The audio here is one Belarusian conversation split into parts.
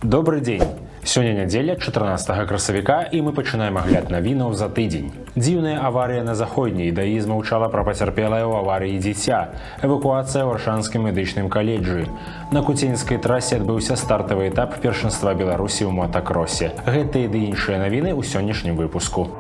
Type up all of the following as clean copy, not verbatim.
Добрый дзень! Сёння нядзеля 14 красавіка і мы пачынаем агляд навінаў за тыдзень. Дзіўная аварыя на заходняй, ДАІ змаўчала пра пацярпелае ў аварыі дзіця. Эвакуацыя ў Аршанскім медычным каледжы. На Куценьскай трасе адбыўся стартавы этап першынства Беларусі ў мотакросе. Гэтыя ды іншыя навіны ў сённяшнім выпуску.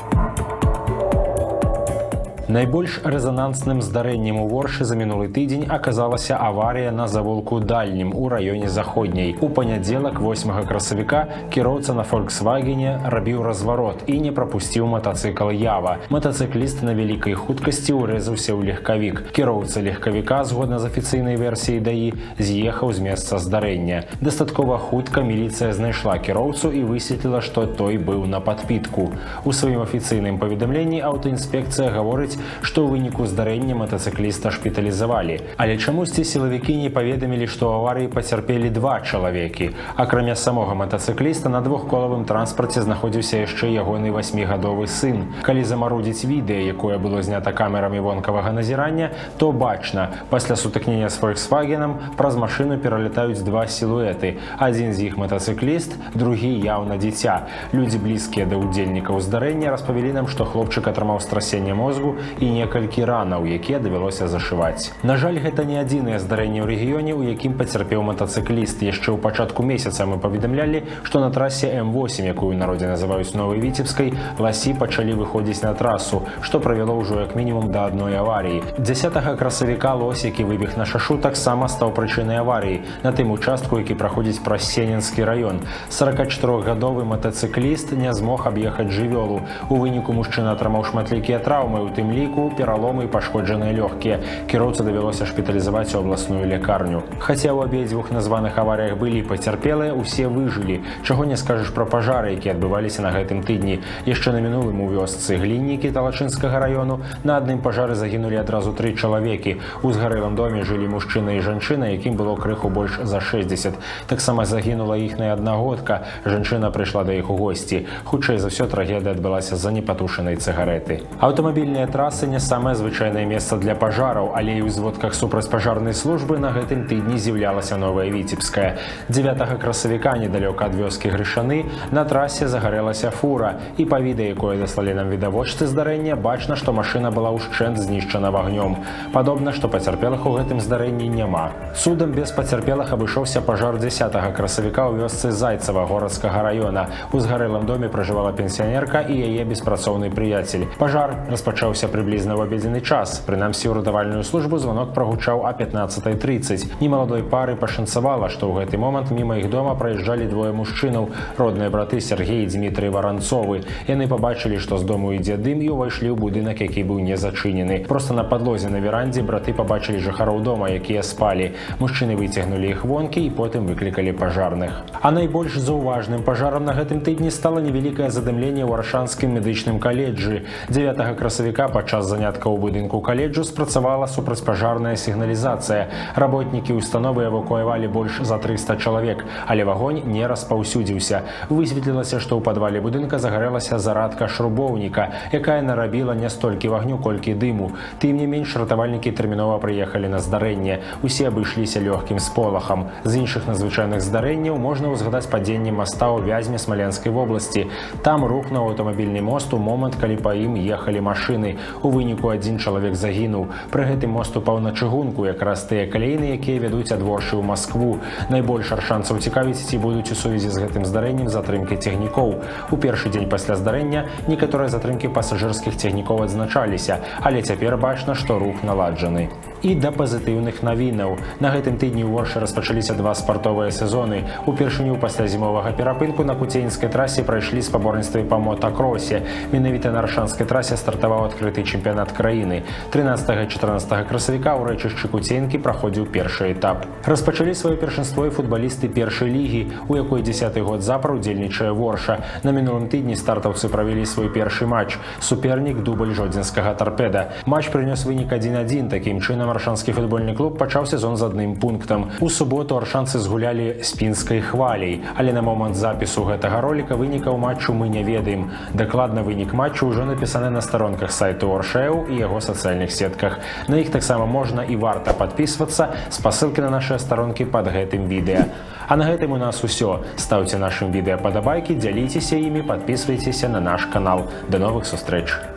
Найбольш рэзанансным здарэннем у Воршы за мінулы тыдзень аказалася аварыя на завулку Дальнім у раёне Заходняй. У панядзелак 8 красавіка кіроўца на «Фольксвагене» рабіў разварот і не прапусціў матацыкл «Ява». Матацыкліст на вялікай хуткасці ўрэзаўся ў легкавік. Кіроўца легкавіка, згодна з афіцыйнай версіяй ДАІ, з'ехаў з месца здарэння. Дастаткова хутка міліцыя знайшла кіроўцу і высветліла, што той быў на падпітку. У сваім афіцыйным паведамленні аўтаінспекцыя гаворыць, што ў выніку здарэння матацыкліста шпіталізавалі. Але чамусьці сілавікі не паведамілі, што ў аварыі пацярпелі два чалавекі. Акрамя самога матацыкліста на двухколавым транспарце знаходзіўся яшчэ ягоны 8гадовы сын. Калі замарудзіць відэа, якое было знята камерамі вонкавага назірання, то бачна, пасля сутыкнення з «Фольксвагенам» праз машыну пералятаюць два сілуэты. Адзін з іх матацыкліст, другі яўна дзіця. Людзі, блізкія да ўдзельнікаў здарэння, распавялі нам, што хлопчык атрымаў страсенне мозгу і некалькі ранаў, якія давялося зашываць. На жаль, гэта не адзінае здарэнне ў рэгіёне, у якім пацярпеў матацыкліст. Яшчэ ў пачатку месяца мы паведамлялі, што на трасе М8, якую ў народзе называюць Новай Віцебскай, ласі пачалі выходзіць на трасу, што правяло ўжо як мінімум да адной аварыі. 10 красавіка лось, які выбег на шашу, таксама стаў прычынай аварыі на тым участку, які праходзіць праз Сенінскі раён. 44гадовы матацыкліст не змог аб'ехаць жывёлу. У выніку мужчына атрымаў шматлікія траўмы, у тым ліку пераломы і пашкоджаныя лёгкія. Кіроўцу давялося шпіталізаваць у абласную лякарню. Хаця ў абедзвюх названых аварыях былі пацярпелыя, усе выжылі. Чаго не скажаш пра пажары, якія адбываліся на гэтым тыдні. Яшчэ на мінулым у вёсцы Гліннікі Талачынскага раёну на адным пажары загінулі адразу 3 чалавекі. У згарэлым доме жылі мужчына і жанчына, якім было крыху больш за 60. Таксама загінула іхная аднагодка. Жанчына прыйшла да іх у госці. Хутчэй за ўсё трагедыя адбылася з-за непатушанай цыгарэты. Аўтамабільныя трасы не самае звычайнае месца для пажараў, але і ў зводках супрацьпажарнай службы на гэтым тыдні з'яўлялася Новая Віцебская. 9 красавіка недалёка ад вёскі Грышаны на трасе загарэлася фура, і па відэа, якое даслалі нам відавочцы здарэння, бачна, што машына была ўшчэнт знішчана вагнём. Падобна, што пацярпелых у гэтым здарэнні няма. Цудам без пацярпелых абышоўся пажар 10 красавіка ў вёсцы Зайцева горадскага раёна. У згарэлым доме пражывала пенсіянерка і яе беспрацоўны прыяцель. Пажар распачаўся прыблізна ў абедзены час. Прынамсі, ў ратавальную службу званок прагучаў а 15:30. Немаладой пары пашанцавала, што ў гэты момант міма іх дома праязджалі двое мужчынаў, родныя браты Сергей і Дмітрый Варанцовы. Яны пабачылі, што з дому ідзе дым, і ўвайшлі ў будынак, які быў не зачынены. Проста на падлозе на верандзе браты пабачылі жыхароў дома, якія спалі. Мужчыны выцягнулі іх вонкі і потым выклікалі пажарных. А найбольш заўважным пажарам на гэтым тыдні стала невялікае задымленне ў Аршанскім медычным каледжы. 9 красавіка падчас заняткаў у будынку каледжу спрацавала супрацьпажарная сігналізацыя. Работнікі установы эвакуявалі больш за 300 чалавек, але вагонь не распаўсюдзіўся. Высветлілася, што ў падвале будынка загарэлася зарадка шрубоўніка, якая нарабіла не столькі вагню, колькі дыму. Тым не менш, ратавальнікі тэрмінова прыехалі на здарэнне. Усе абышліся лёгкім сполахам. З іншых надзвычайных здарэнняў можна ўзгадаць падзенне моста ў Вязьме Смаленскай вобласці. Там рухнуў аўтамабільны мост у момант, калі па ім ехалі машыны. У выніку адзін чалавек загінуў. Пры гэтым мост упаў на чыгунку, якраз тыя каляіны, якія вядуць ад Воршы ў Маскву. Найбольш аршанцаў цікавіць, ці будуць у сувязі з гэтым здарэннем затрымкі цягнікоў. У першы дзень пасля здарэння некаторыя затрымкі пасажырскіх цягнікоў адзначаліся, але цяпер бачна, што рух наладжаны. І да пазітыўных навінаў. На гэтым тыдні ў Воршы распачаліся два спартовыя сезоны. Упершыню пасля зімовага перапынку на Куценьскай трасе прайшлі спаборніцтвы па мотакросе. Менавіта на Аршанскай трасе стартаваў адкрыты чэмпіянат краіны. 13 і 14 красавіка ў рэчышчы Куценькі праходзіў першы этап. Распачалі сваё першынство і футбалісты першай лігі, у якой 10-й год запар удзельнічае Ворша. На мінулым тыдні стартаўцы правялі свой першы матч. Супернік дубль жодзінскага «Торпеда». Матч прынёс вынік 1-1. Такім чынам Аршанскі футбольны клуб пачаў сезон з адным пунктам. У суботу аршанцы згулялі з пінскай «Хваляй», але на момант запісу гэтага роліка вынікаў матчу мы не ведаем. Дакладна вынік матчу ўжо напісаны на старонках сайту Оршэу і яго сацыяльных сетках. На іх таксама можна і варта падпісвацца. Спасылкі на нашыя старонкі пад гэтым відэа. А на гэтым у нас усё. Стаўце нашым відэа падабайкі, дзяліцеся імі, падпісвайцеся на наш канал. Да новых сустрэч!